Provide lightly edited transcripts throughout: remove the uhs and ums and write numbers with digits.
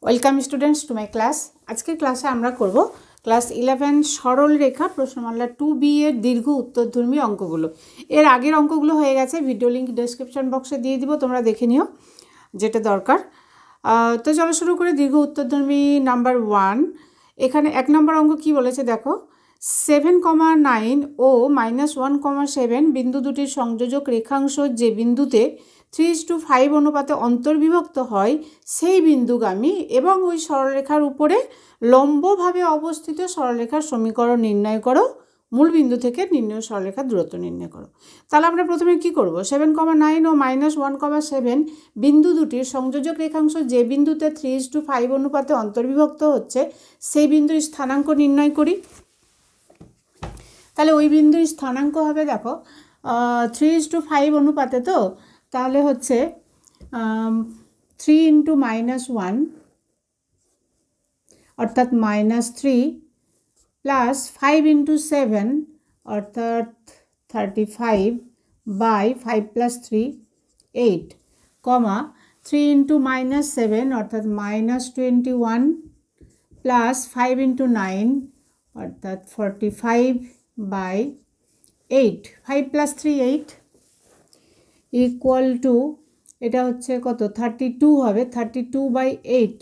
Welcome students to my class. আজকের ক্লাসে আমরা করব ক্লাস 11 সরল রেখা প্রশ্নমালা 2B এর দীর্ঘ উত্তরধর্মী অঙ্কগুলো। এর আগের অঙ্কগুলো হয়ে গেছে, ভিডিও লিঙ্ক ডেসক্রিপশন বক্সে দিয়ে দিব, তোমরা দেখে নিও যেটা দরকার। তো চলো শুরু করে দীর্ঘ উত্তরধর্মী নাম্বার 1। এখানে 1 নম্বর অঙ্ক কি বলেছে দেখো, 7,9 ও -1,7 বিন্দু দুটির সংযোজক রেখাংশ যে বিন্দুতে 3:5 অনুপাতে অন্তর্বিভক্ত হয় সেই বিন্দুগামী এবং ওই সরলরেখার উপরে লম্বভাবে অবস্থিত সরলরেখার সমীকরণ নির্ণয় করো। মূল বিন্দু থেকে নির্ণয় সরলরেখার দূরত্ব নির্ণয় করো। তাহলে আমরা প্রথমে কি করব, 7,9 ও -1,7 বিন্দু দুটির সংযোজক রেখাংশ যে বিন্দুতে 3:5 অনুপাতে অন্তর্বিভক্ত হচ্ছে সেই বিন্দুর স্থানাঙ্ক নির্ণয় করি। তাহলে ওই বিন্দুর স্থানাঙ্ক হবে দেখো 3:5 অনুপাতে, তো তাহলে হচ্ছে 3 × -1 অর্থাৎ -3 প্লাস 5 × 7 অর্থাৎ 35 বাই 5 + 3 8 কমা 3 × -7 অর্থাৎ -21 প্লাস 5 × 9 অর্থাৎ 45 বাই 8 5 + 3 8 ইকুয়াল টু এটা হচ্ছে কত 32 হবে, 32/8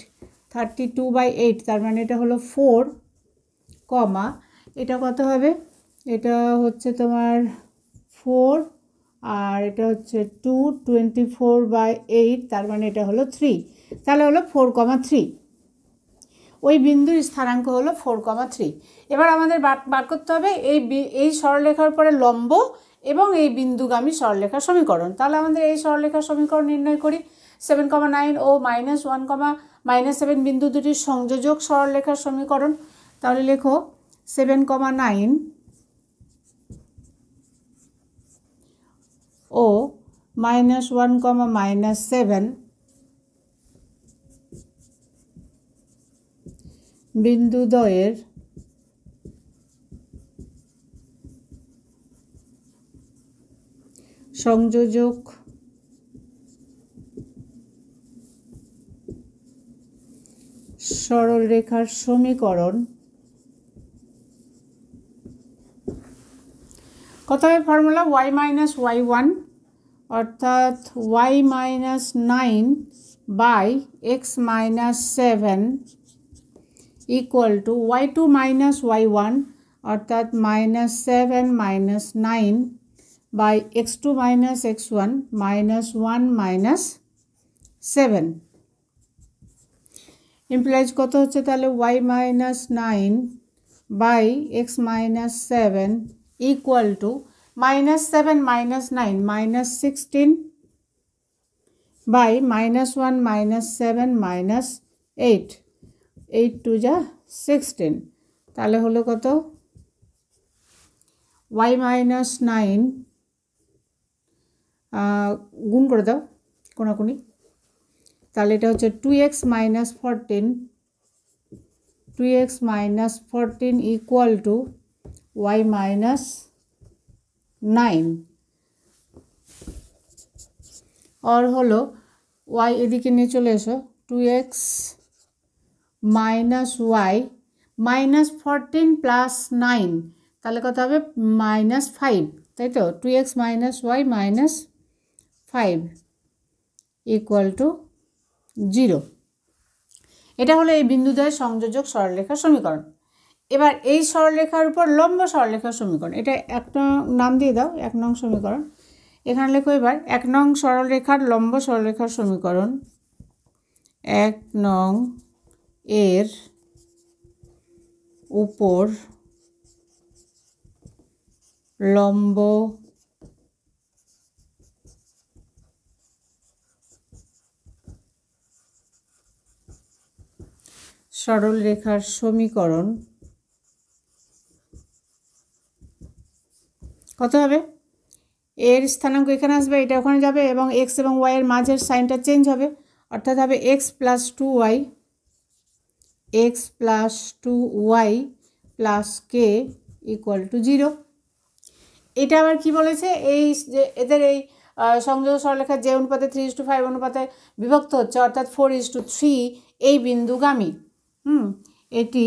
32/8 তার মানে এটা হলো 4 কমা এটা কত হবে, এটা হচ্ছে তোমার 4 আর এটা হচ্ছে 2 24/8 তার মানে এটা হলো 3, তাহলে হলো 4,3। ওই বিন্দুর স্থানাঙ্ক হলো 4,3। এবার আমাদের বার করতে হবে এই সরলরেখার উপরে লম্ব এবং এই বিন্দুগামী সরলরেখার সমীকরণ। তাহলে আমাদের এই সরলরেখার সমীকরণ নির্ণয় করি। 7,9 ও -1,7 বিন্দু দুটির সংযোজক সরলরেখার সমীকরণ। তাহলে লেখো 7,9 ও -1,7 বিন্দুদ্বয়ের সংযোজক সরলরেখার সমীকরণ কত হবে ফর্মুলা, y - y1 অর্থাৎ y - 9 by x - 7 equal to y2 - y1 অর্থাৎ -7 - 9 বাই x2 - x1 -1 - 7 ইমপ্লাইজ কত হচ্ছে, তাহলে y - 9 by x - 7 equal to -7 - 9 -16 by -1 - 7 -8 8 2 যা 16, তাহলে হলো কত y - 9 গুণ করে দাও কোনাকুনি, তাহলে এটা হচ্ছে 2x - 14 2x - 14 equal to y - 9 আর হলো y এদিকে নিয়ে চলে এসো, 2x - y -14 প্লাস 9 তাহলে কত হবে -5, তাই তো 2x - y -5 ইকুয়াল টু 0। এটা হলো এই বিন্দুদ্বয়ের সংযোজক সরলরেখার সমীকরণ। এবার এই সরলরেখার উপর লম্ব সরলরেখার সমীকরণ, এটা 1 নং নাম দিয়ে দাও, 1 নং সমীকরণ। এখানে লেখো এবার 1 নং সরলরেখার লম্ব সরলরেখার সমীকরণ। 1 নং এর উপর লম্ব সরলরেখার সমীকরণ কত হবে, এর স্থানাঙ্ক এখানে আসবে, এটা ওখানে যাবে এবং x এবং y এর মাঝের সাইনটা চেঞ্জ হবে, অর্থাৎ হবে x + 2y + k equal to 0। এটা আবার কি বলেছে, এই যে এদের এই সংযোগ সরলরেখা যে অনুপাতে 3:5 অনুপাতে বিভক্ত হচ্ছে অর্থাৎ 4:3 এই বিন্দুগামী। এটি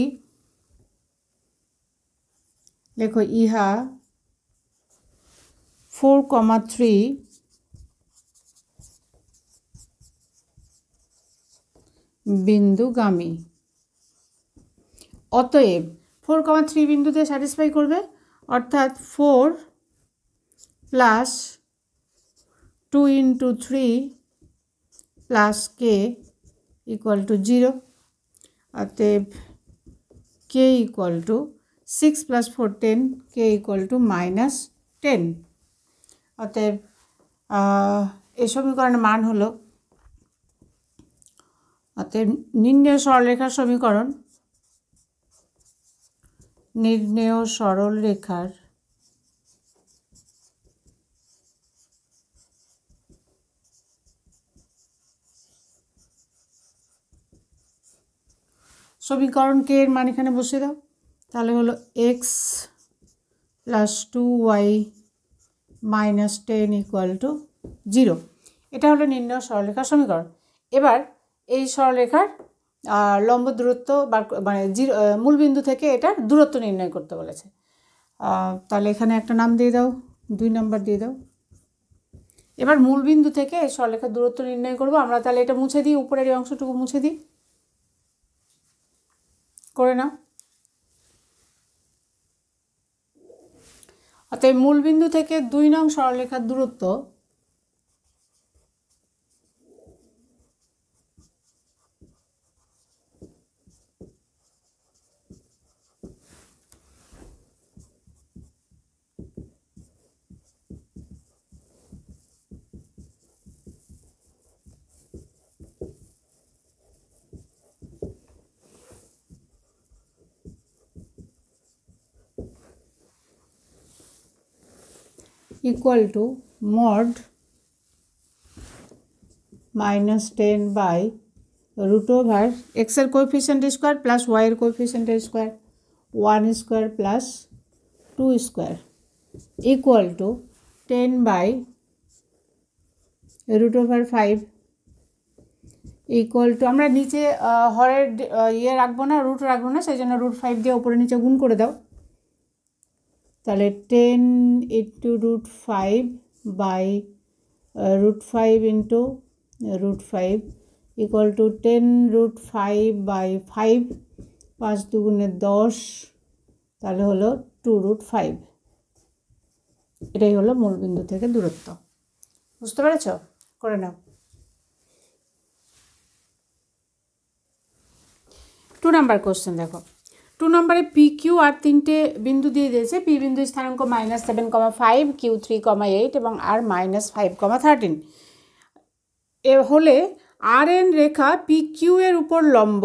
লেখো ইহা 4,3 বিন্দুগামী। অতএব 4,3 বিন্দুতে স্যাটিসফাই করবে অর্থাৎ 4 plus 2 × 3 plus k equal to 0। অতএব k equal to 6 + 4 10, k equal to -10। অতএব এই সমীকরণের মান হলো, অতএব নির্ণেয় সরলরেখার সমীকরণ, নির্ণেয় সরলরেখার সমীকরণ কে এর মান এখানে বসিয়ে দাও, তাহলে হলো x + 2y - 10 ইকুয়াল টু 0। এটা হলো নির্ণেয় সরলরেখার সমীকরণ। এবার এই সরলরেখার লম্ব দূরত্ব মানে মূলবিন্দু থেকে এটার দূরত্ব নির্ণয় করতে বলেছে। তাহলে এখানে একটা নাম দিয়ে দাও, 2 নম্বর দিয়ে দাও। এবার মূলবিন্দু থেকে এই সরলরেখার দূরত্ব নির্ণয় করব আমরা। তাহলে এটা মুছে দিই, উপরের এই অংশটুকু মুছে দিই, করে নাও। অতএব মূলবিন্দু থেকে 2 নং সরলরেখার দূরত্ব ইকুয়াল টু mod -10/√ওভার এক্সের কোএফিসিয়েন্ট স্কোয়ার প্লাস ওয়াইয়ের coefficient square 1 square plus 2 square equal two 10/√5 equal to, আমরা নিচে হরের রাখবো না, রুট রাখবো না, সেই জন্য √5 দিয়ে উপরে নিচে গুণ করে দাও। তাহলে 10 × √5/√5 × √5 ইকুয়াল টু 10√5/5, 5 × 2 = 10, তাহলে হলো 2√5। এটাই হলো মূলবিন্দু থেকে দূরত্ব। বুঝতে পেরেছ? করে নাও। 2 নাম্বার কোশ্চেন দেখো। 2 নম্বরে পি কিউ আর 3টে বিন্দু দিয়ে দিয়েছে। পি বিন্দু স্থানাঙ্ক -7,5, কিউ 3,8 এবং আর -5,13 এ হলে আর এন রেখা পি কিউ এর উপর লম্ব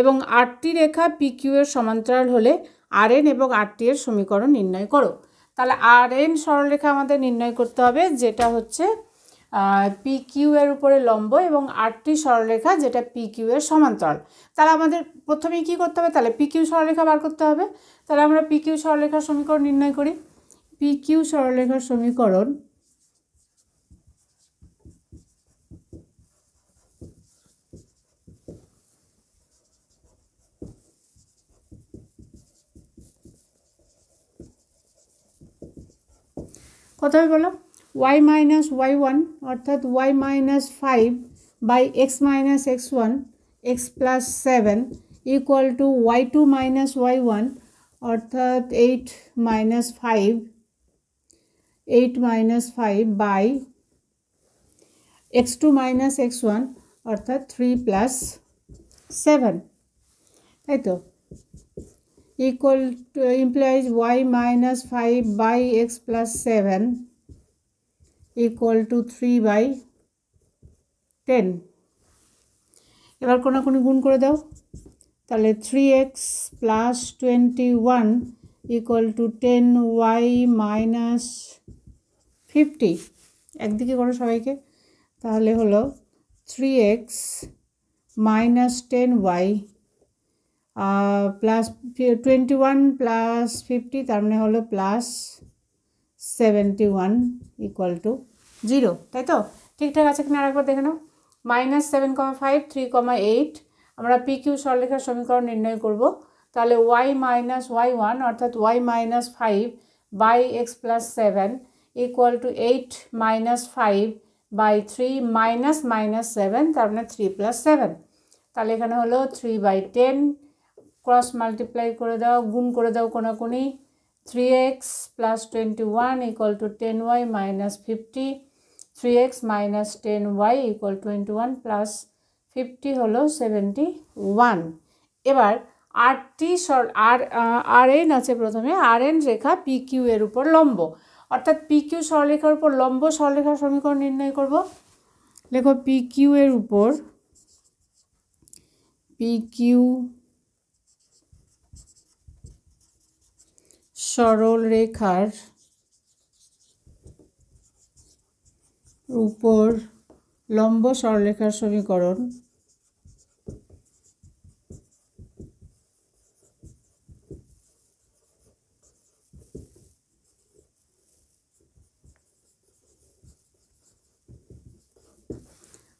এবং আরটি রেখা পি কিউ এর সমান্তরাল হলে আর এন এবং আরটি এর সমীকরণ নির্ণয় করো। তাহলে আর এন সরলরেখা আমাদের নির্ণয় করতে হবে, যেটা হচ্ছে পি কিউ এর উপরে লম্ব এবং আরটি সরলরেখা যেটা পি কিউ এর সমান্তরাল। তাহলে আমাদের প্রথমেই কী করতে হবে? তাহলে পি কিউ সরলরেখা বার করতে হবে। তাহলে আমরা পি কিউ সরলরেখার সমীকরণ নির্ণয় করি। পি কিউ সরলরেখার সমীকরণ কত হবে বলো? y - y1 অর্থাৎ y - 5/x - x1 x + 7 equal to y2 - y1 অর্থাৎ 8 - 5 বাই x2 - x1 অর্থাৎ 3 + 7, তাই তো? Equal to implies y - 5/x + 7 equal two 3/10। এবার কোনাকুনি গুণ করে দাও। তাহলে 3x + 21 ইকুয়াল টু 10y - 50। একদিকে করো সবাইকে। তাহলে হলো 3x - 10y প্লাস 21 + 50, তার মানে হলো +71 ইকুয়াল টু 0, তাই তো? ঠিকঠাক আছে কিনা আরেকবার দেখে নাও। -7,5 3,8 আমরা পি কিউ সরলরেখার সমীকরণ নির্ণয় করব। তাহলে y - y1 অর্থাৎ y - 5 by x plus 7 equal to 8 - 5 by 3 -7, তার মানে 3 + 7। তাহলে এখানে হলো 3/10, ক্রস মাল্টিপ্লাই করে দাও, গুণ করে দাও কোনাকুনি। 3x + 21 equal to 10y - 50, 3x - 10y equal 21 + 50 হলো 71। এবার RN আছে প্রথমে, RN রেখা PQ এর উপর লম্ব, অর্থাৎ PQ সরলরেখার উপর লম্ব সরলরেখার সমীকরণ নির্ণয় করব। লেখো PQ এর উপর, PQ সরলরেখার উপর লম্ব সরলরেখার সমীকরণ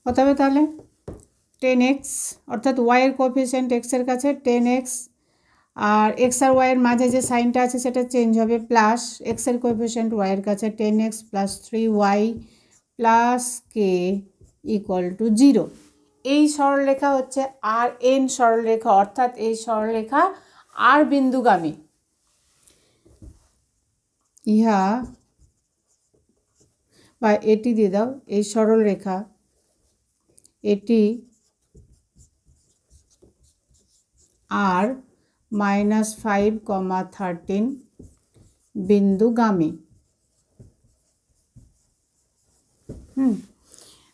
কত হবে তাহলে? 10x অর্থাৎ y এর কোএফিসিয়েন্ট x এর কাছে 10x, আর x আর y এর মাঝে যে সাইনটা আছে সেটা চেঞ্জ হবে, প্লাস x এর কোএফিসিয়েন্ট y এর কাছে 10x + 3y + k equal to 0। এই সরলরেখা হচ্ছে RN সরলরেখা, অর্থাৎ এই সরলরেখা R বিন্দুগামী। ইহা বা এটি দিয়ে দাও, এই সরলরেখা এটি R -5,13 বিন্দুগামী।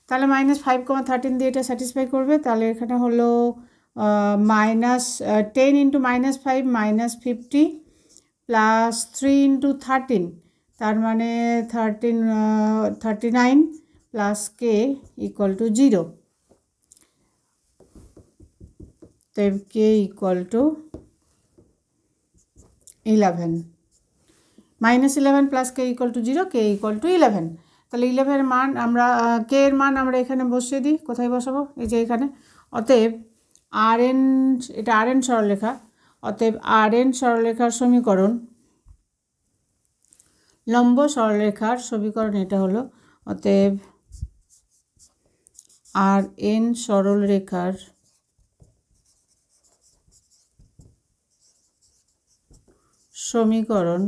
তাহলে -5,13 দিয়ে এটা স্যাটিসফাই করবে। তাহলে এখানে হলো -10 × -5 -50 প্লাস 3 × 13, তার মানে 39 প্লাস k ইকুয়াল টু 0। তো k equal to 11, -11 plus k equal to 0, k equal to 11। তাহলে 11 এর মান আমরা, k এর মান আমরা এখানে বসিয়ে দিই। কোথায় বসাবো? এই যে এখানে। অতএব RN, এটা RN সরলরেখা, অতএব RN সরলরেখার সমীকরণ, লম্ব সরলরেখার সমীকরণ এটা হলো, অতএব RN সরলরেখার সমীকরণ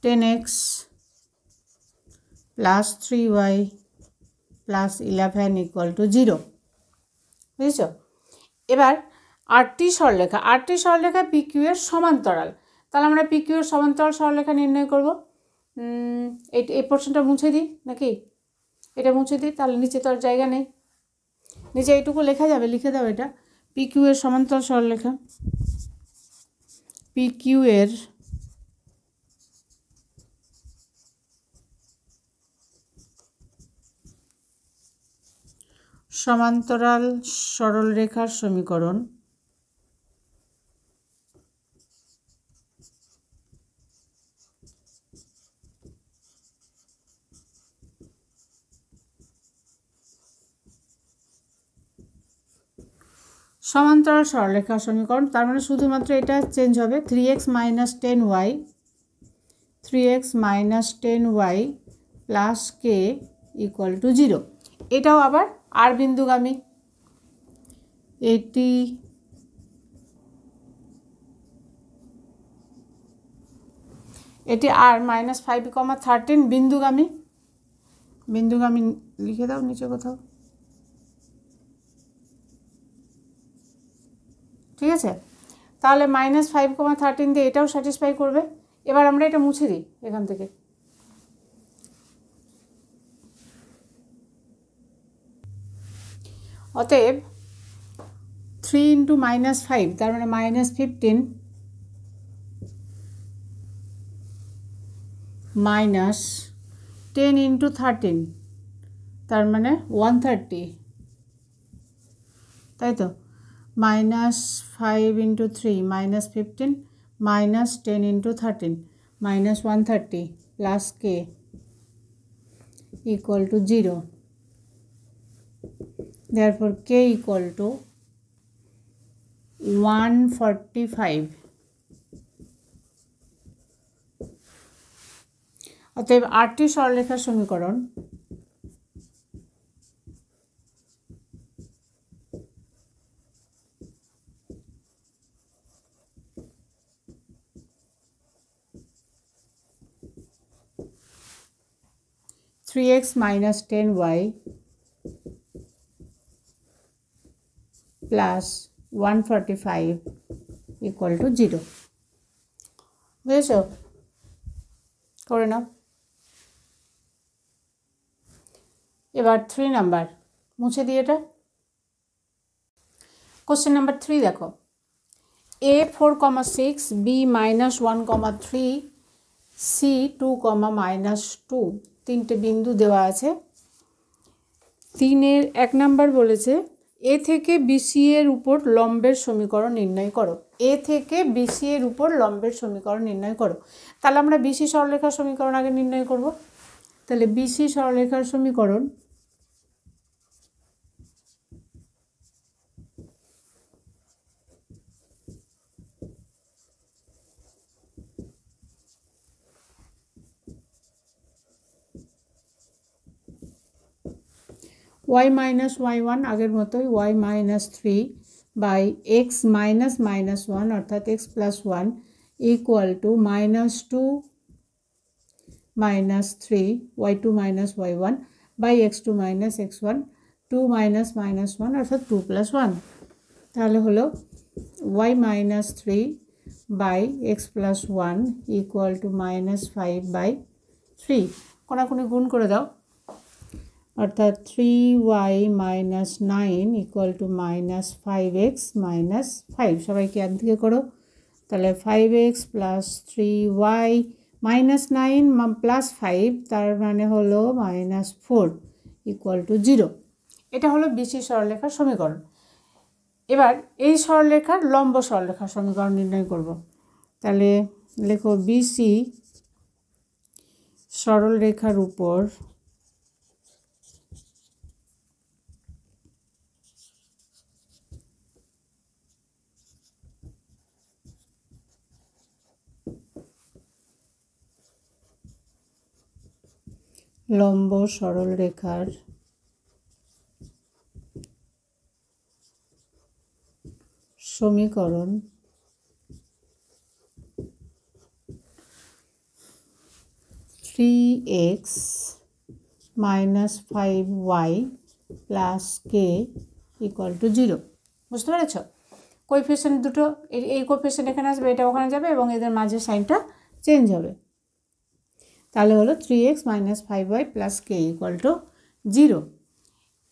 10x + 3y + 11 ইকুয়াল টু 0। বুঝেছ? এবার RT সরলরেখা, RT সরলরেখা PQ এর সমান্তরাল। তাহলে আমরা PQ এর সমান্তরাল সরলরেখা নির্ণয় করব। এই পোর্শনটা মুছে দিই নাকি? এটা মুছে দিই, তাহলে নিচে তো আর জায়গা নেই, নিচে এইটুকু লেখা যাবে, লিখে দাও এটা। PQ এর সমান্তরাল সরলরেখা, PQ এর সমান্তরাল সরলরেখার সমীকরণ সমান্তরাল সরলরেখার সমীকরণ, তার মানে শুধুমাত্র এটা চেঞ্জ হবে, 3x - 10y + k equal to 0। এটাও আবার R বিন্দুগামী। এটি R -5,13 বিন্দুগামী, বিন্দুগামী লিখে দাও নিচে কোথাও, ঠিক আছে? তাহলে -5,13 দিয়ে এটাও স্যাটিসফাই করবে। এবার আমরা এটা মুছে দিই এখান থেকে। অতএব 3 × -5, তার মানে -15 মাইনাস 10 × 13, তার মানে 130, তাই তো? -5 × 3 -15 -10 × 13 minus 130 plus k equal to 0. Therefore k equal to 145. অতএব আটটি সরলরেখার সমীকরণ three x minus 10y plus 145 equal to 0. বুঝেছ? করে নাও। এবার 3 নাম্বার মুছে দিয়ে এটা। কোশ্চেন নাম্বার 3 দেখো, a 4,6 b -1,3 c 2,-2 তিনটে বিন্দু দেওয়া আছে। 3-এর 1 নাম্বার বলেছে এ থেকে বিসি এর উপর লম্বের সমীকরণ নির্ণয় করো। এ থেকে বিসি এর উপর লম্বের সমীকরণ নির্ণয় করো। তাহলে আমরা বিসি সরলরেখার সমীকরণ আগে নির্ণয় করব। তাহলে বিসি সরলরেখার সমীকরণ y minus y1 আগের মতোই y minus 3 by x minus minus 1 অর্থাৎ x plus 1 equal to -2 minus 3 y2 minus y1 by x2 minus x1 2 minus minus 1 অর্থাৎ 2 plus 1। তাহলে হলো y minus 3 by x plus 1 equal to -5 by 3। কোনাকুনি গুণ করে দাও, অর্থাৎ 3y minus 9 equal to -5x minus 5। সবাইকে একদিকে করো। তাহলে 5x plus 3y minus 9 plus 5 তার মানে হলো -4 equal to 0। এটা হলো বিসি সরলরেখার সমীকরণ। এবার এই সরলরেখার লম্ব সরলরেখার সমীকরণ নির্ণয় করব। তাহলে লেখো বিসি সরলরেখার উপর লম্ব সরলরেখার সমীকরণ three x minus 5y plus k equal to 0। বুঝতে পেরেছ? কোএফিসিয়েন্ট দুটো, এই কোএফিসিয়েন্ট এখানে আসবে, এটা ওখানে যাবে এবং এদের মাঝে সাইনটা চেঞ্জ হবে। তাহলে হলো 3x minus 5y plus k equal to 0।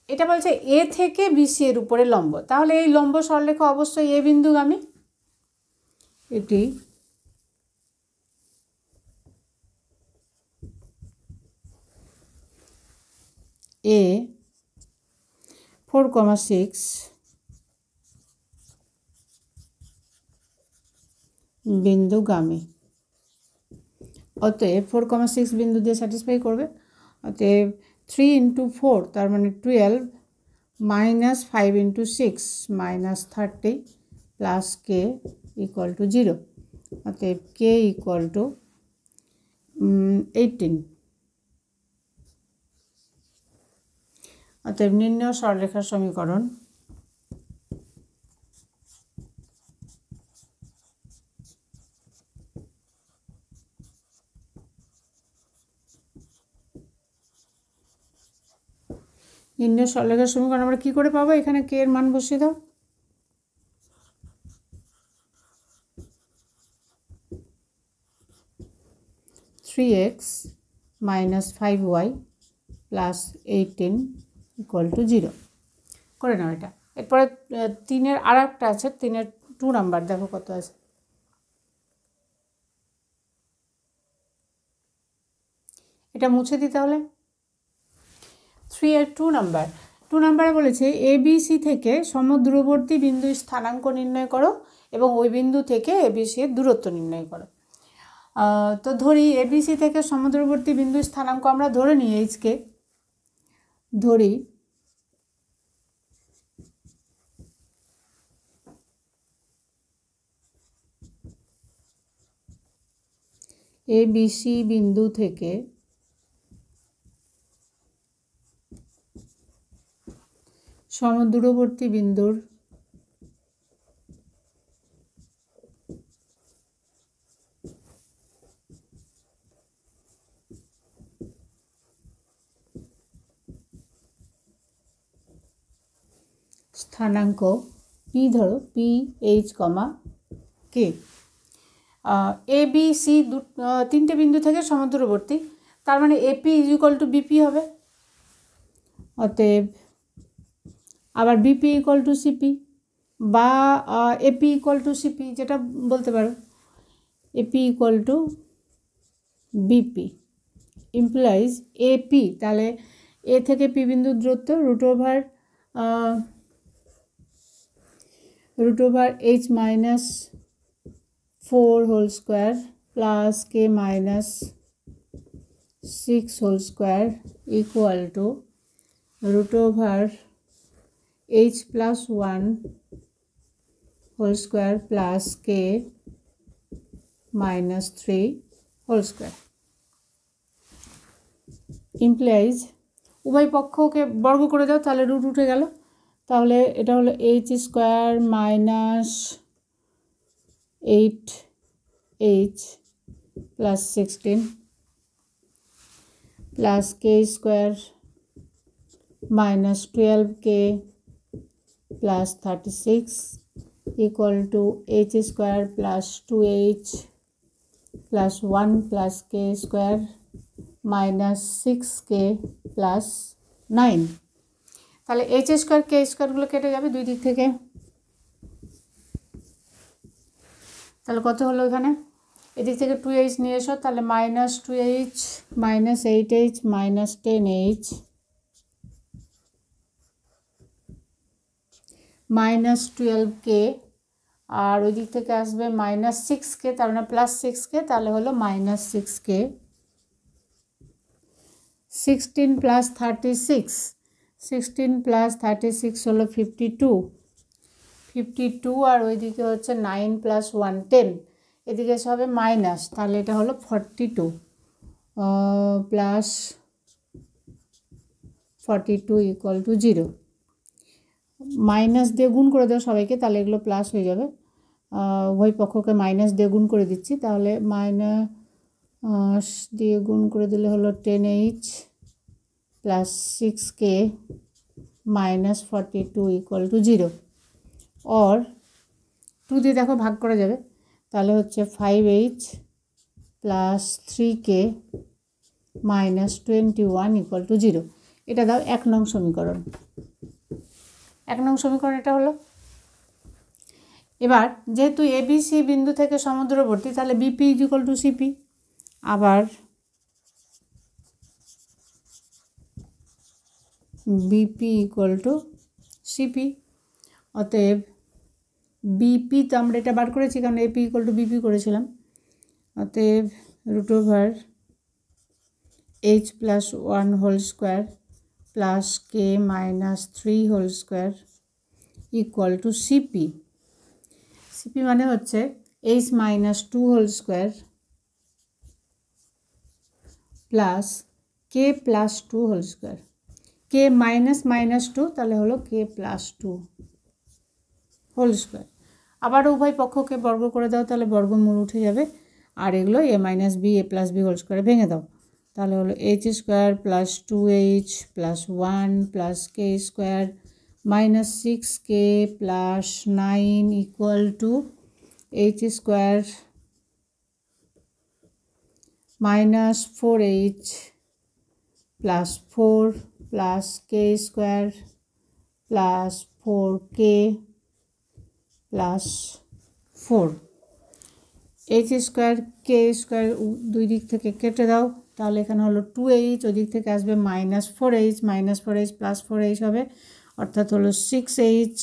এটা বলছে এ থেকে বিসি এর উপরে লম্ব। তাহলে এই লম্ব সরলরেখা অবশ্যই এ বিন্দুগামী। এটি এ 4,6 বিন্দুগামী। অতএব 4,6 বিন্দু দিয়ে স্যাটিসফাই করবে। অতএব 3 into 4 তার মানে 12 minus 5 into 6 minus 30 plus k equal to 0। অতএব k equal to 18। অতএব নির্ণয় সরলরেখার সমীকরণ নির্ণয় সরলরেখার সমীকরণ আমরা কী করে পাবো? এখানে কে এর মান বসিয়ে দাও। Three x minus 5y plus 18 equal to 0 করে নাও এটা। এরপরে 3-এর আর একটা আছে, 3-এর 2 নাম্বার দেখো কত আছে। এটা মুছে দিতে হলে 3-এর 2 নাম্বারে বলেছে এবিসি থেকে সমদূরবর্তী বিন্দুর স্থানাঙ্ক নির্ণয় করো এবং ওই বিন্দু থেকে এবিসি এর দূরত্ব নির্ণয় করো। তো ধরি এবিসি থেকে সমুদ্রবর্তী বিন্দুর স্থানাঙ্ক আমরা ধরে নিই এইচকে, ধরি এবিসি বিন্দু থেকে সমদূরবর্তী বিন্দুর স্থানাঙ্ক পি, ধরো P H comma K. A B C তিনটে বিন্দু থেকে সমদূরবর্তী, তার মানে AP is equal to BP হবে। অতএব আবার বিপি ইকুয়াল টু সিপি বা এপি ইকুয়াল টু সিপি, যেটা বলতে পারো। AP equal to BP implies AP, তাহলে এ থেকে পি বিন্দুর দূরত্ব root over H minus 4 whole square plus K minus 6 whole square equal to root over H plus 1 whole square plus K minus 3 whole square implies উভয় পক্ষকে বর্গ করে দাও, তাহলে রুট উঠে গেল। তাহলে এটা হলো H square minus 8h plus 16 plus K square minus 12k plus 36 equal to H square plus 2h plus 1 plus K square minus 6k plus 9। তাহলে এইচ স্কোয়ার কে স্কোয়ারগুলো কেটে যাবে দুই দিক থেকে। তাহলে কত হলো এখানে? এদিক থেকে 2h নিয়ে এসো, তাহলে minus 2h minus 8h minus 10h minus 12k, আর ওই দিক থেকে আসবে মাইনাস 6k, তার মানে প্লাস 6k, তাহলে হলো মাইনাস 6k। 16 প্লাস 36, 16 প্লাস 36 হলো 52, আর ওইদিকে হচ্ছে 9 প্লাস 1 10, এদিকে এসে হবে মাইনাস, তাহলে এটা হলো 42 প্লাস 42 ইকুয়াল টু 0। মাইনাস দিয়ে গুণ করে দেওয়া সবাইকে, তাহলে এগুলো প্লাস হয়ে যাবে। উভয় পক্ষকে মাইনাস দিয়ে গুণ করে দিচ্ছি, তাহলে মাইনাস দিয়ে গুণ করে দিলে হলো 10h plus 6k minus 42 equal to 0। और 2 দিয়ে দেখো ভাগ করা যাবে, তাহলে হচ্ছে 5h plus 3k minus 21 equal to 0। এটা দাও 1 নং সমীকরণ। 1 নং সমীকরণ এটা হলো। এবার যেহেতু এবিসি বিন্দু থেকে সমুদ্রবর্তী, তাহলে BP is equal to CP. আবার বিপি ইকুয়াল টু সিপি। অতএব বিপি তো আমরা এটা বার করেছি, কারণ এপি ইকুয়াল টু বিপি করেছিলাম। অতএব root over H plus 1 whole square plus K minus 3 whole square equal to CP. CP মানে হচ্ছে h minus 2 whole square plus k plus 2 whole square. K minus minus 2, তাহলে হলো কে plus 2 whole square. আবার উভয় পক্ষকে বর্গ করে দাও, তাহলে বর্গমূল উঠে যাবে, আর এগুলো এ minus B A plus B whole স্কোয়ারে ভেঙে দাও, তাহলে হলো H square plus 2h plus 1 plus K square minus 6k plus 9 equal to H square minus 4h plus 4 plus K square plus 4k plus 4। H square K square দুই দিক থেকে কেটে দাও, তাহলে এখানে হলো 2h, ওই দিক থেকে আসবে মাইনাস 4h প্লাস 4h হবে, অর্থাৎ হলো 6h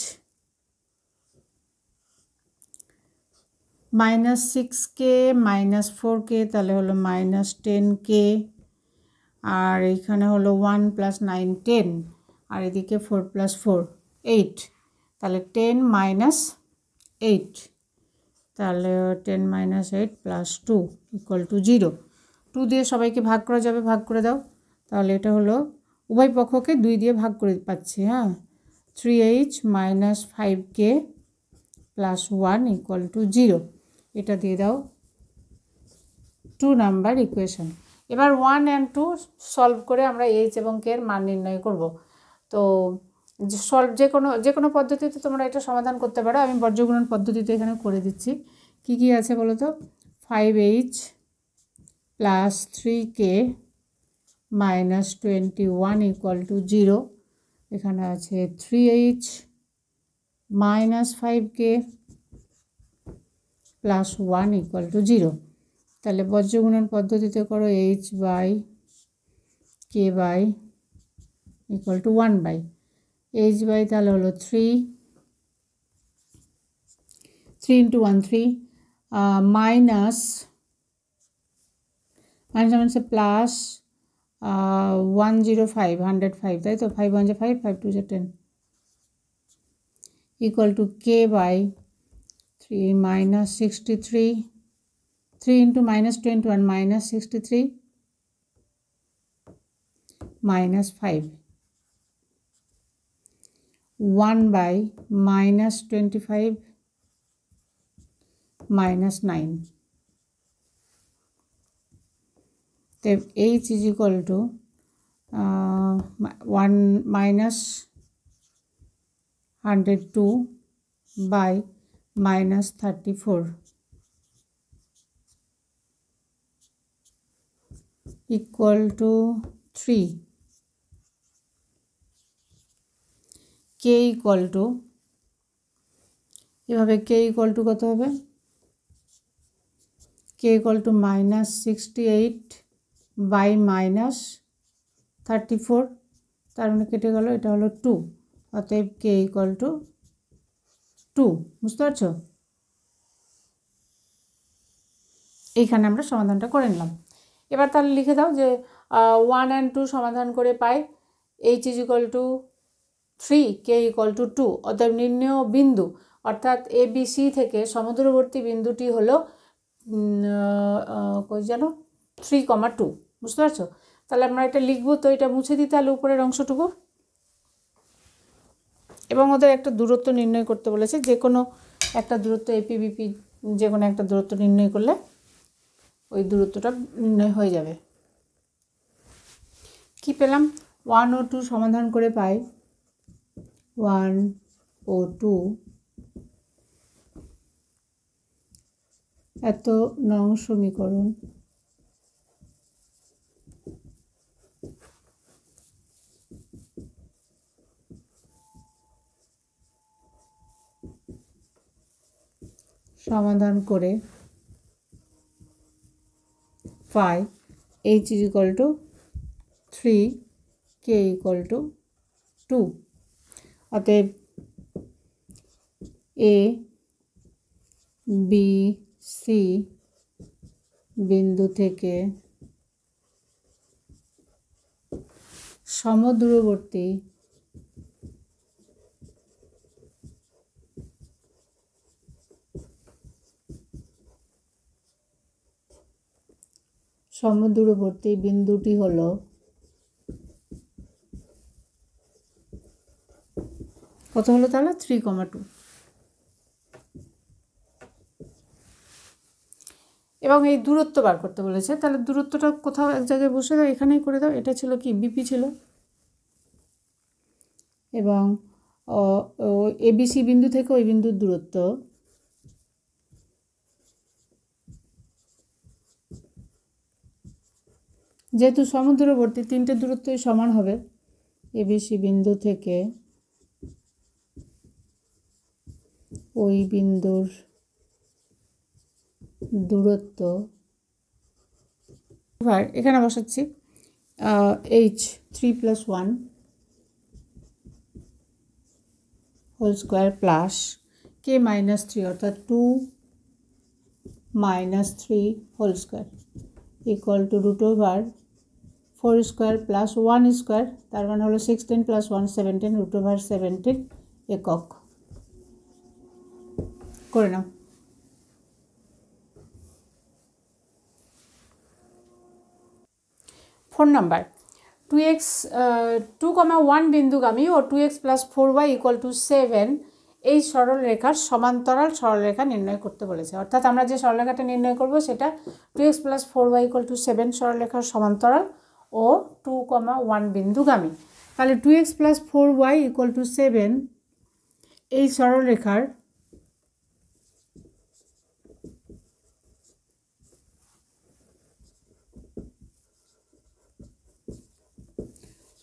-6k -4k তাহলে হলো -10k, আর এখানে হলো 1 + 9 10, আর এদিকে 4 + 4 8, তাহলে 10 - 8, তাহলে 10 - 8 + 2 = 0। 2 দিয়ে সবাইকে ভাগ করা যাবে, ভাগ করে দাও। তাহলে এটা হলো উভয় পক্ষকে 2 দিয়ে ভাগ করে পাচ্ছি। হ্যাঁ, 3h - 5k + 1 = 0, এটা দিয়ে দাও 2 নাম্বার ইকুয়েশন। এবার 1 and 2 সলভ করে আমরা h এবং k এর মান নির্ণয় করব। তো যে কোনো পদ্ধতিতে তোমরা এটা সমাধান করতে পারো। আমি বর্গগুণন পদ্ধতিতে এখানে করে দিচ্ছি। কি আছে বলো তো? 5h + 3k - 21 = 0। এখানে আছে 3h - 5k + 1 = 0। তাহলে বর্গগুণন পদ্ধতিতে করো h/k = 1/, h তাহলে হলো 3 × 1 3, মাইনাস প্লাস 105 105, তাই তো? 5 1 5, 5 2 10 = k/3 - 63, 3 × -21 -63 -5, 1/-25 -9। তো h = 1 - 102/-34 = 3। k এভাবে k কত হবে? k -68/-34, তার মানে কেটে গেল, এটা হলো 2, অতএব k = 2। বুঝতে পারছো? এইখানে আমরা সমাধানটা করে নিলাম। এবার তাহলে লিখে দাও যে 1 and 2 সমাধান করে পাই h = 3, k = 2। অতএব নির্ণেয় বিন্দু অর্থাৎ ABC থেকে সমদূরবর্তী বিন্দুটি হলো 3,2। বুঝতে পারছো? তাহলে আমরা এটা লিখবো। তো এটা মুছে দিতে হলে উপরের অংশটুকু, এবং ওদের একটা দূরত্ব নির্ণয় করতে বলেছে। যে কোনো একটা দূরত্ব APBP, যে কোনো একটা দূরত্ব নির্ণয় করলে ওই দূরত্বটা নির্ণয় হয়ে যাবে। কি পেলাম? 1 ও 2 সমাধান করে পাই 1 ও 2 এত নং সমীকরণ সমাধান করে পাই h = 3, k = 2। অতএব A B C বিন্দু থেকে সমদূরবর্তী বিন্দুটি হলো কত হলো তাহলে? 3,2। এবং এই দূরত্ব বার করতে বলেছে। তাহলে দূরত্বটা কোথাও এক জায়গায় বসে দাও, এখানেই করে দাও। এটা ছিল কি? বিপি ছিল, এবং ABC বিন্দু থেকে ওই বিন্দুর দূরত্ব যেহেতু সমদূরবর্তী, তিনটে দূরত্বই সমান হবে। ABC বিন্দু থেকে ওই বিন্দুর দূরত্ব, এবার এখানে বসাচ্ছি h 3 + 1 whole square plus k - 3 অর্থাৎ 2 minus 3 whole square equal to root over 4 square plus 1 square, তার মানে হলো 16 প্লাস 1 17 রুট ওভার 17 একক। করে নাও। ফোর নাম্বার 2x 2,1 বিন্দুগামী ও 2x plus 4y equal to 7 এই সরলরেখার সমান্তরাল সরলরেখা নির্ণয় করতে বলেছে। অর্থাৎ আমরা যে সরলরেখাটা নির্ণয় করব সেটা 2x plus 4y equal to 7 সরলরেখার সমান্তরাল ও 2,1 বিন্দুগামী। তাহলে 2x plus 4y equal to 7 এই সরলরেখার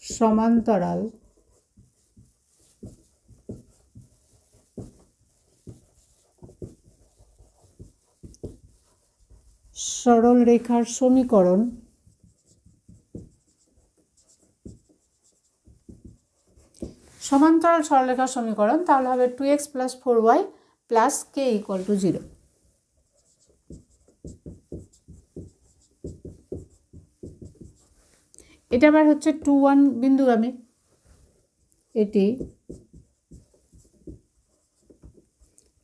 সমান্তরাল সরলরেখার সমীকরণ সমান্তরাল সরলরেখার সমীকরণ তাহলে হবে 2x plus 4y plus k equal to 0। এটা আবার হচ্ছে 2,1 বিন্দুগামী, এটি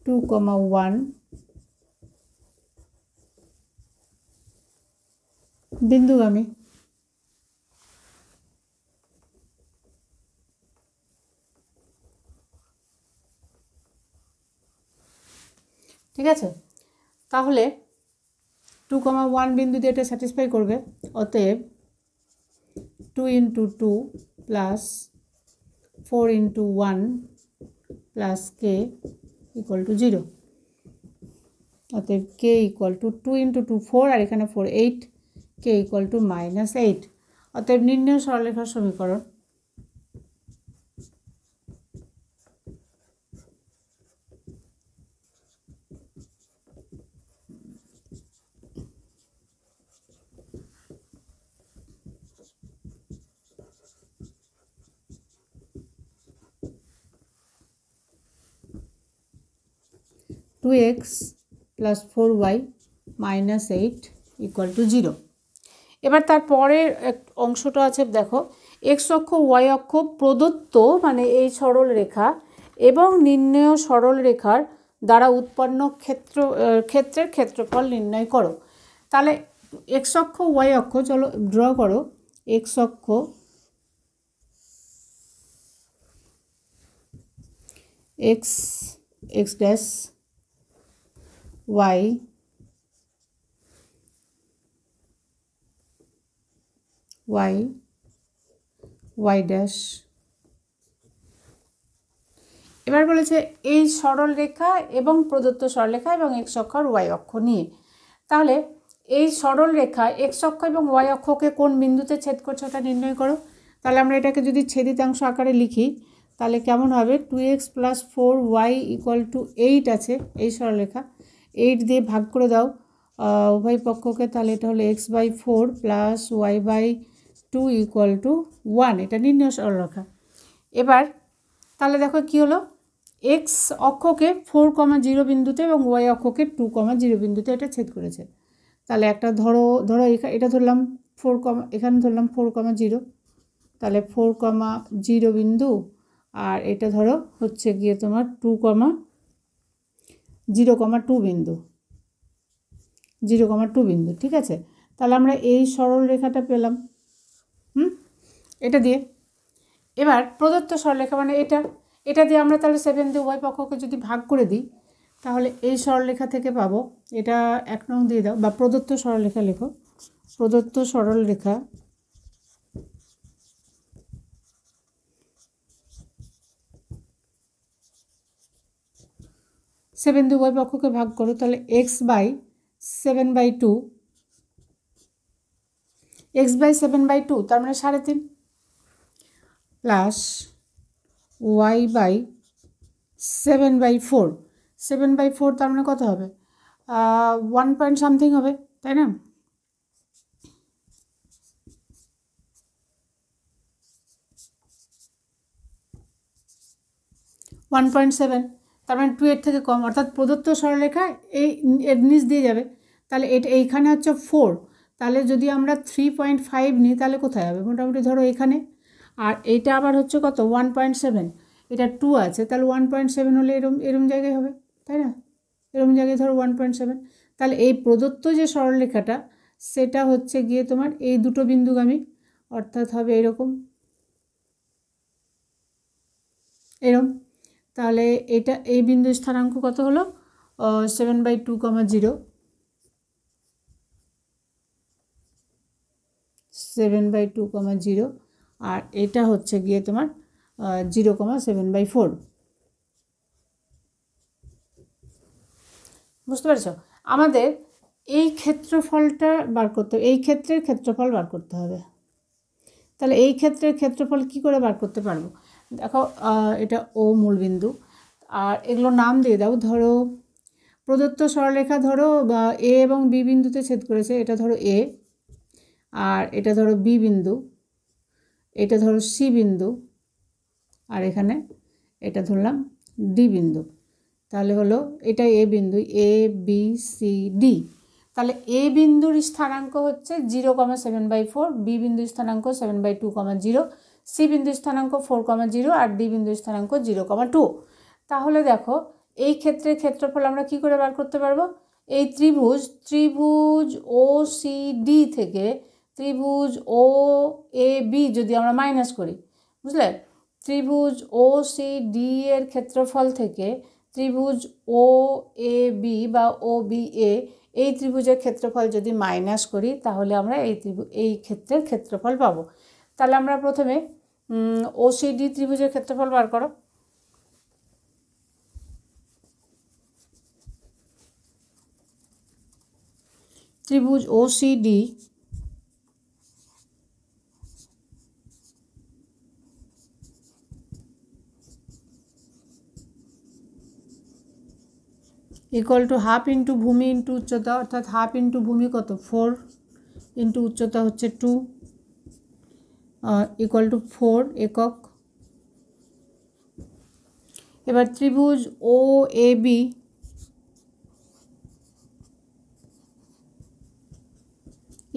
2,1 বিন্দুগামী। ঠিক আছে, তাহলে 2,1 বিন্দু দিয়ে এটা স্যাটিসফাই করবে। অতএব 2 into 2 plus 4 into 1 plus k equal to 0। অতএব k ইকুয়াল টু 2 ইন্টু 2 4 আর এখানে 4 8, k ইকুয়াল টু -8। অতএব নির্ণয় সরলরেখার সমীকরণ 2x plus 4y minus 8 equal to 0। এবার তার পরের অংশটা আছে, দেখো x অক্ষ y অক্ষ প্রদত্ত মানে এই সরলরেখা এবং নির্ণেয় সরলরেখার দ্বারা উৎপন্ন ক্ষেত্রের ক্ষেত্রফল নির্ণয় করো। তাহলে x অক্ষ y অক্ষ চলো ড্র করো। x অক্ষ x ড্যাশ y ড্যাশ। এবার বলেছে এই সরলরেখা এবং প্রদত্ত সরলরেখা এবং x অক্ষ আর y অক্ষ নিয়ে। তাহলে এই সরলরেখা x অক্ষ এবং y অক্ষকে কোন বিন্দুতে ছেদ করছে ওটা নির্ণয় করো। তাহলে আমরা এটাকে যদি ছেদিতাংশ আকারে লিখি তাহলে কেমন হবে, 2x plus 4y equal to 8 আছে এই সরলরেখা, 8 দিয়ে ভাগ করে দাও উভয় পক্ষকে, তাহলে এটা হলো x/4 plus y/2 equal to 1। এটা নির্ণয় সরলরেখা। এবার তাহলে দেখো কি হলো, x অক্ষকে 4,0 বিন্দুতে এবং y অক্ষকে 2,0 বিন্দুতে এটা ছেদ করেছে। তাহলে একটা ধরো এটা ধরলাম 4, এখানে ধরলাম 4,0, তাহলে 4,0 বিন্দু, আর এটা ধরো হচ্ছে গিয়ে তোমার 2,0,2 বিন্দু, 0,2 বিন্দু। ঠিক আছে, তাহলে আমরা এই সরল রেখাটা পেলাম এটা দিয়ে। এবার প্রদত্ত সরলরেখা মানে এটা দিয়ে আমরা তাহলে 7 দিয়ে উভয় পক্ষকে যদি ভাগ করে দিই তাহলে এই সরলরেখা থেকে পাবো, এটা 1 নং দিয়ে দাও বা প্রদত্ত সরলরেখা লেখো। প্রদত্ত সরলরেখা 7 দিয়ে উভয় পক্ষকে ভাগ করো, তাহলে x/7/2 তার মানে 3.5 প্লাস y/7/4, 7/4 তার মানে কত হবে, 1 পয়েন্ট সামথিং হবে, তাই না? (1.7) তার মানে 2 এর থেকে কম, অর্থাৎ প্রদত্ত সরলরেখা এই এর নিচ দিয়ে যাবে। তাহলে এটা এইখানে হচ্ছে 4, তাহলে যদি আমরা 3.5 নিই তাহলে কোথায় হবে, মোটামুটি ধরো এখানে। আর এইটা আবার হচ্ছে কত 1.7, এটা 2 আছে, তাহলে 1.7 হলে এরম জায়গায় হবে, তাই না? এরম জায়গায় ধরো 1.7। তাহলে এই প্রদত্ত যে সরলরেখাটা সেটা হচ্ছে গিয়ে তোমার এই দুটো বিন্দুগামী, অর্থাৎ হবে এরকম এরম। তাহলে এটা এই বিন্দু স্থানাঙ্ক কত হলো 7/2, 7/2, আর এটা হচ্ছে গিয়ে তোমার 0,7/4। বুঝতে পারছো? আমাদের এই ক্ষেত্রফলটা বার করতে হবে, এই ক্ষেত্রের ক্ষেত্রফল বার করতে হবে। তাহলে এই ক্ষেত্রের ক্ষেত্রফল কি করে বার করতে পারবো? দেখো এটা ও মূলবিন্দু, আর এগুলো নাম দিয়ে দাও। ধরো প্রদত্ত সরলরেখা ধরো এ এবং বি বিন্দুতে ছেদ করেছে, এটা ধরো এ, আর এটা ধরো বি বিন্দু, এটা ধরো সি বিন্দু, আর এখানে এটা ধরলাম ডি বিন্দু। তাহলে হলো এটা এ বিন্দু, এ বি সি ডি। তাহলে এ বিন্দুর স্থানাঙ্ক হচ্ছে 0,7/4, বি বিন্দুর স্থানাঙ্ক 7/2, সি বিন্দুর স্থানাঙ্ক 4,0 আর ডি বিন্দুর স্থানাঙ্ক 0,2। তাহলে দেখো এই ক্ষেত্রের ক্ষেত্রফল আমরা কি করে বার করতে পারবো? এই ত্রিভুজ ও সি ডি থেকে ত্রিভুজ ও এ বি যদি আমরা মাইনাস করি, বুঝলে, ত্রিভুজ ও সি ডি এর ক্ষেত্রফল থেকে ত্রিভুজ ও এ বি বা ও বি এ এই ত্রিভুজের ক্ষেত্রফল যদি মাইনাস করি তাহলে আমরা এই ক্ষেত্রের ক্ষেত্রফল পাবো। তাহলে আমরা প্রথমে ও সি ডি ত্রিভুজের ক্ষেত্রফল বার করো। ত্রিভুজ O C D equal to half into ভূমি ইন্টু উচ্চতা, অর্থাৎ হাফ ইন্টু ভূমি কত 4 ইন্টু উচ্চতা হচ্ছে 2 ইকুয়াল টু 4 একক। এবার ত্রিভুজ ও এ বি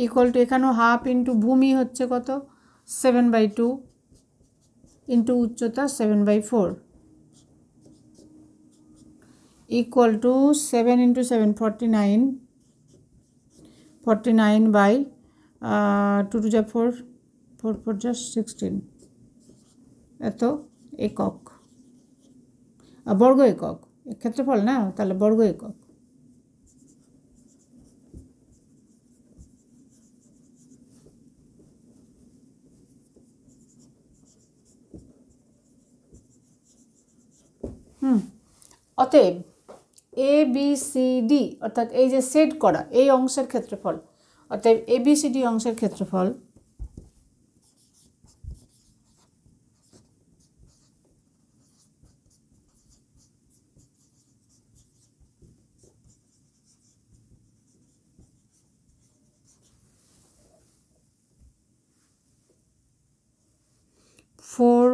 ইকুয়াল টু এখানেও হাফ ইন্টু ভূমি হচ্ছে কত 7/2 ইন্টু উচ্চতা 7/4 equal to 7 into 7 49 by 2 to the 4 4 4 just 16 এত একক, বর্গ একক ক্ষেত্রফল না, তাহলে বর্গ একক। অতএব এ বি সি ডি অর্থাৎ এই যে সেট করা এই অংশের ক্ষেত্রফল, অতএব এ বি সি ডি অংশের ক্ষেত্রফল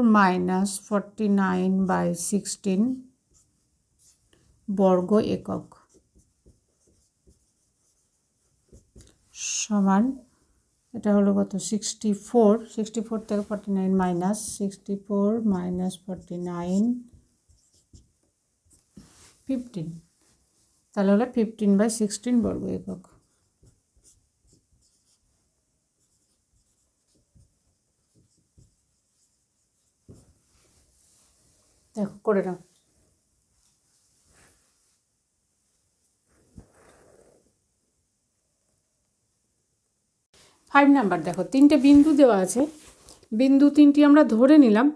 -49/16 বর্গ একক সমান, এটা হলো কত 64 থেকে 49 মাইনাস 64 মাইনাস 49 15, তাহলে হলো 15/16 বর্গ একক। দেখো করে নাও। 5 নাম্বার দেখো, তিনটে বিন্দু দেওয়া আছে, বিন্দু তিনটি আমরা ধরে নিলাম।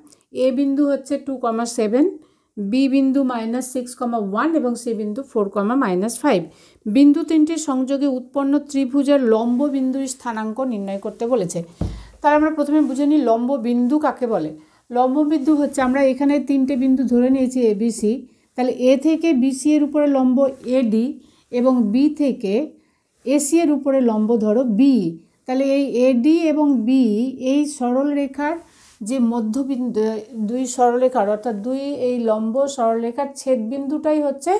এ বিন্দু হচ্ছে 2,7, বি বিন্দু -6,1 এবং সি বিন্দু 4,-5। বিন্দু তিনটির সংযোগে উৎপন্ন ত্রিভুজের লম্ব বিন্দুর স্থানাঙ্ক নির্ণয় করতে বলেছে। তাহলে আমরা প্রথমে বুঝে নিই লম্ব বিন্দু কাকে বলে। লম্ব বিন্দু হচ্ছে, আমরা এখানে তিনটে বিন্দু ধরে নিয়েছি এ বি সি, তাহলে এ থেকে বিসি এর উপরে লম্ব এডি এবং বি থেকে এসি এর উপরে লম্ব ধরো বি। তাহলে এই এডি এবং বি এই সরল রেখার যে মধ্যবিন্দু দুই সরলরেখার অর্থাৎ দুই এই লম্ব সরলরেখার ছেদবিন্দুটাই হচ্ছে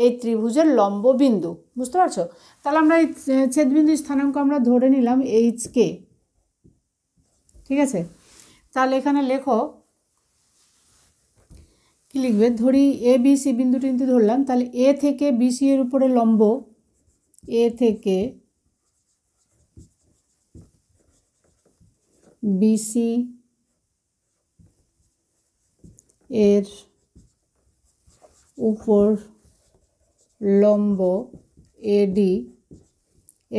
এই ত্রিভুজের লম্ব বিন্দু। বুঝতে পারছো? তাহলে আমরা এই ছেদবিন্দু স্থানাঙ্ক আমরা ধরে নিলাম HK। ঠিক আছে, তাহলে এখানে লেখো কি লিখবে, ধরি ABC বিন্দুটি কিন্তু ধরলাম, তাহলে A থেকে BC এর উপরে লম্ব, A থেকে BC এর উপর লম্ব AD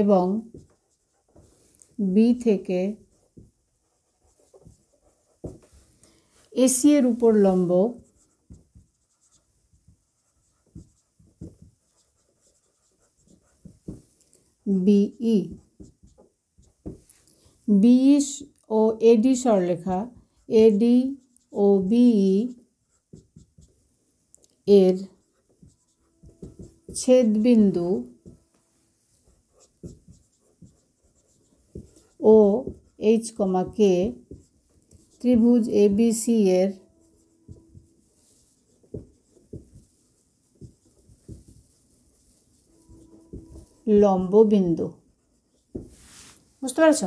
এবং B থেকে AC এর উপর লম্ব BE। BE ও AD সরলরেখা, AD ও BE এর ছেদবিন্দু ও H, K ত্রিভুজ ABC এর লম্ব বিন্দু। বুঝতে পেরেছ?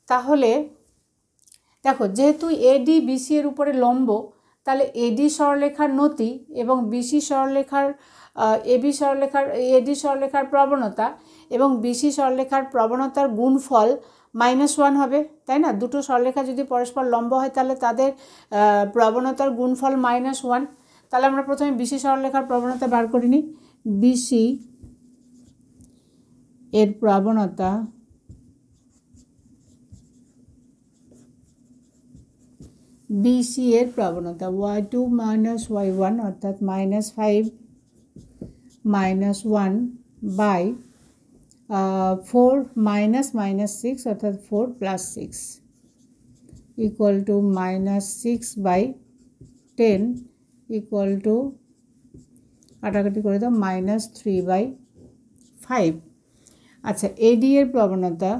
তাহলে দেখো, যেহেতু AD BC এর উপরে লম্ব, তাহলে AD সরলরেখার নতি এবং BC সরলরেখার AD সরলরেখার প্রবণতা এবং BC সরলরেখার প্রবণতার গুণফল -1 হবে, তাই না? দুটো সরলরেখা যদি পরস্পর লম্ব হয় তাহলে তাদের প্রবণতার গুণফল -1। তাহলে আমরা প্রথমে BC সরলরেখার প্রবণতা বার করে নিই। BC এর প্রবণতা BC এর প্রবণতা y2 - y1 অর্থাৎ -5 - 1 বাই 4 - 6 অর্থাৎ 4 + 6 ইকুয়াল টু -6/10 ইকুয়াল টু কাটাকাটি করে দাও -3/5। আচ্ছা, AD এর প্রবণতা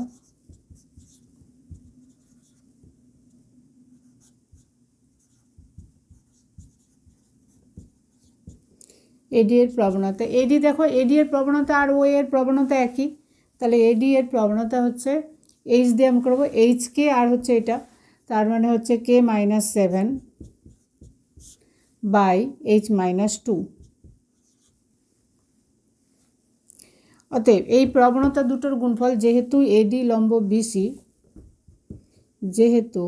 AD এর প্রবণতা, AD দেখো, AD এর প্রবণতা আর OA এর প্রবণতা একই, তাহলে AD এর প্রবণতা হচ্ছে H দিয়ে আমি করবো HK আর হচ্ছে এটা, তার মানে হচ্ছে K - 7 বাই H - 2। অতএব এই প্রবণতা দুটোর গুণফল, যেহেতু AD লম্ব BC, যেহেতু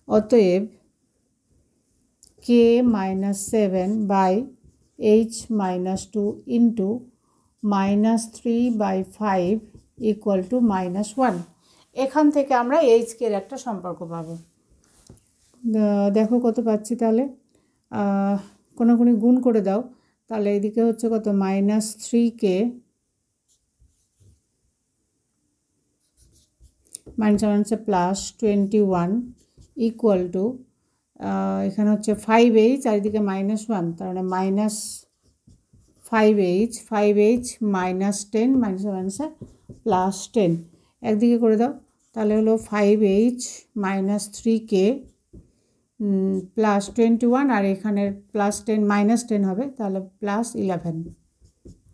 অতএব K - 7 by H - 2 into -3/5 equal to -1। এখান থেকে আমরা HK এর একটা সম্পর্ক পাবো। দেখো কত পাচ্ছি, তাহলে কোনোগুনি গুণ করে দাও, তাহলে এদিকে হচ্ছে কত, -3K +21 ইকুয়াল টু এখানে হচ্ছে 5H আর এদিকে -1, তার মানে -5H -10 +10 একদিকে করে দাও, তাহলে হলো 5H - 3K +21 আর এখানের +10 -10 হবে, তাহলে +11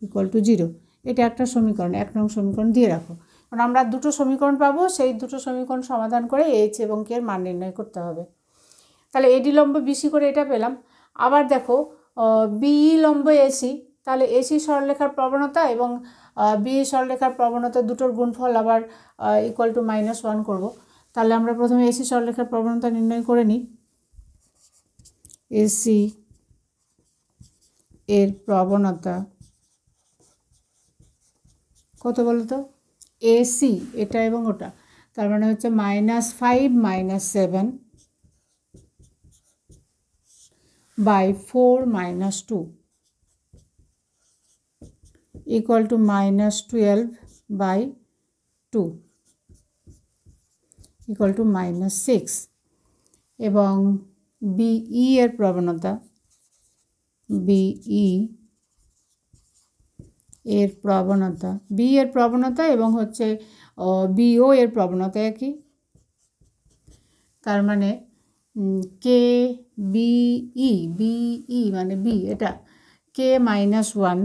ইকুয়াল টু 0। এটা একটা সমীকরণ, 1 নং সমীকরণ দিয়ে রাখো, কারণ আমরা দুটো সমীকরণ পাবো, সেই দুটো সমীকরণ সমাধান করে H এবং K এর মান নির্ণয় করতে হবে। তাহলে AD লম্ব BC করে এটা পেলাম। আবার দেখো BE লম্ব AC, তাহলে AC সরলরেখার প্রবণতা এবং BE সরলরেখার প্রবণতা দুটোর গুণফল আবার ইকুয়াল টু -1 করব। তাহলে আমরা প্রথমে AC সরলরেখার প্রবণতা নির্ণয় করে নিই। AC এর প্রবণতা কত বলো তো? AC এটা এবং ওটা, তার মানে হচ্ছে -5 - 7 by 4 - 2 equal to -12/2 equal to -6। এবং BE এর প্রবণতা, BE এর প্রবণতা, বি এর প্রবণতা এবং হচ্ছে বিও এর প্রবণতা একই। তার মানে কে বিই, বিই মানে বি, এটা k minus one,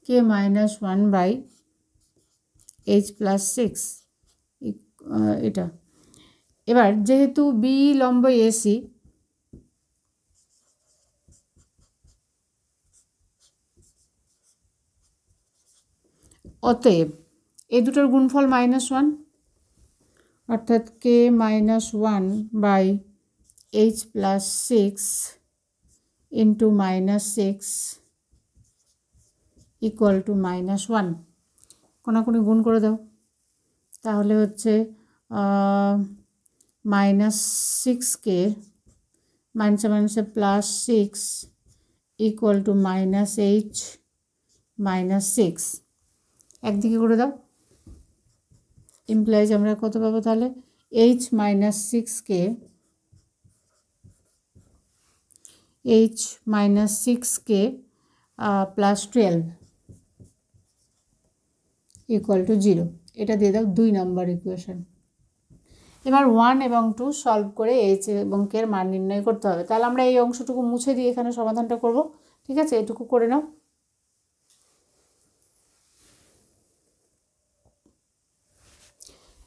k minus one by h plus six, এটা। এবার যেহেতু বি লম্ব এসি, অতএব এই দুটোর গুণফল মাইনাস ওয়ান, অর্থাৎ k minus one by h plus six into minus six equal to minus one. কোনাকুনি গুণ করে দাও, তাহলে হচ্ছে মাইনাস সিক্স কে মাইনাসে মাইনাসে plus six equal to minus h minus six. একদিকে করে দাও, ইমপ্লাইজ আমরা কত পাবো তাহলে, এইচ মাইনাস সিক্সকে, এইচ মাইনাস সিক্সকে প্লাস 12 ইকুয়াল টু 0। এটা দিয়ে দাও 2 নম্বর ইকুয়েশন। এবার 1 এবং 2 সলভ করে এইচ এবং কে এর মান নির্ণয় করতে হবে। তাহলে আমরা এই অংশটুকু মুছে দিয়ে এখানে সমাধানটা করব, ঠিক আছে? এটুকু করে নাও।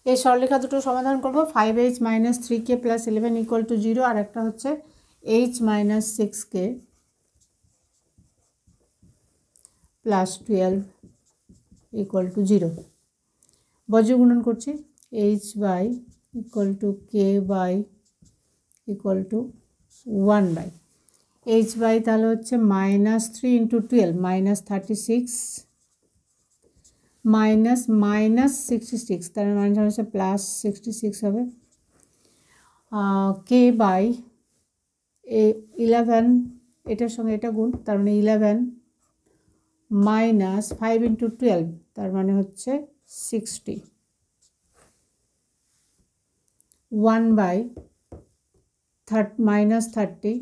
এই সরলরেখা দুটো সমাধান করব। 5h minus 3k plus 11 equal to 0, আর একটা হচ্ছে h minus 6k plus 12 equal to 0। বজ্র গুণন করছি, h by equal to k by equal to 1 by h by তাহলে হচ্ছে minus 3 into 12 minus 36 minus minus 66, তার মানে হচ্ছে প্লাস 66 হবে, কে বাই 11, এটার সঙ্গে এটা গুণ, তার মানে 11 মাইনাস 5 ইন্টু 12, তার মানে হচ্ছে 60, 1 বাই মাইনাস 30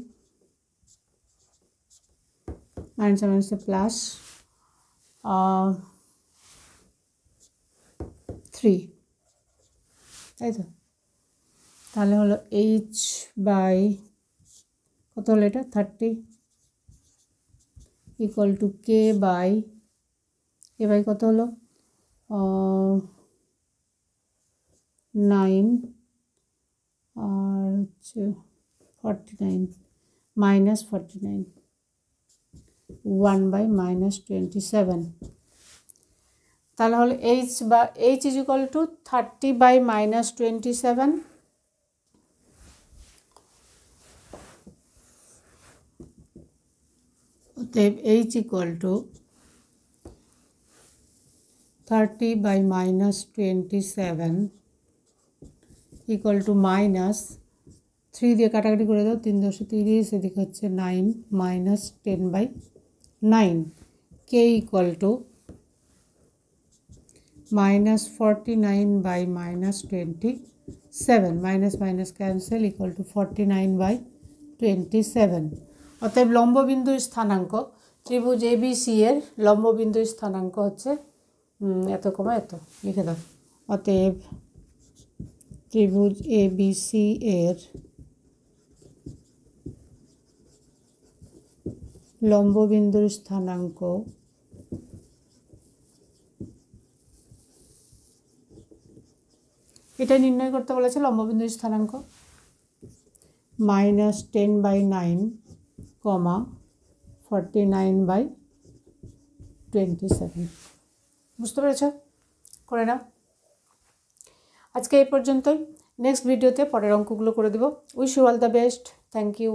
মাইনাস মাইনাস প্লাস 3, তাই তো? তাহলে হলো h বাই কত হলো, এটা 30 ইকুয়াল টু কে বাই কত হলো 9 আর হচ্ছে 49 মাইনাস 49, 1 বাই মাইনাস 27। তাহলে হলো h is equal to 30 by minus 27, অতএব h equal to 30 by minus 27 equal to minus 3 দিয়ে কাটাকাটি করে দাও, 3 × 30, এদিকে হচ্ছে 9 minus 10 by 9, K equal to minus 49 by minus 27, minus minus cancel equal to 49 by 27। অতএব লম্ববিন্দুর স্থানাঙ্ক ত্রিভুজ এবিসি এর লম্ববিন্দুর স্থানাঙ্ক হচ্ছে এত কমা এত, লিখে দাও। অতএব ত্রিভুজ এবিসি এর লম্ববিন্দুর স্থানাঙ্ক এটা নির্ণয় করতে বলেছে, লম্ববিন্দুর স্থানাঙ্ক মাইনাস 10 বাই 9 কমা 49 বাই 27। বুঝতে পেরেছ? করে নাও। আজকে এই পর্যন্তই, নেক্সট ভিডিওতে পরের অঙ্কগুলো করে দেব। Wish you all the best, thank you.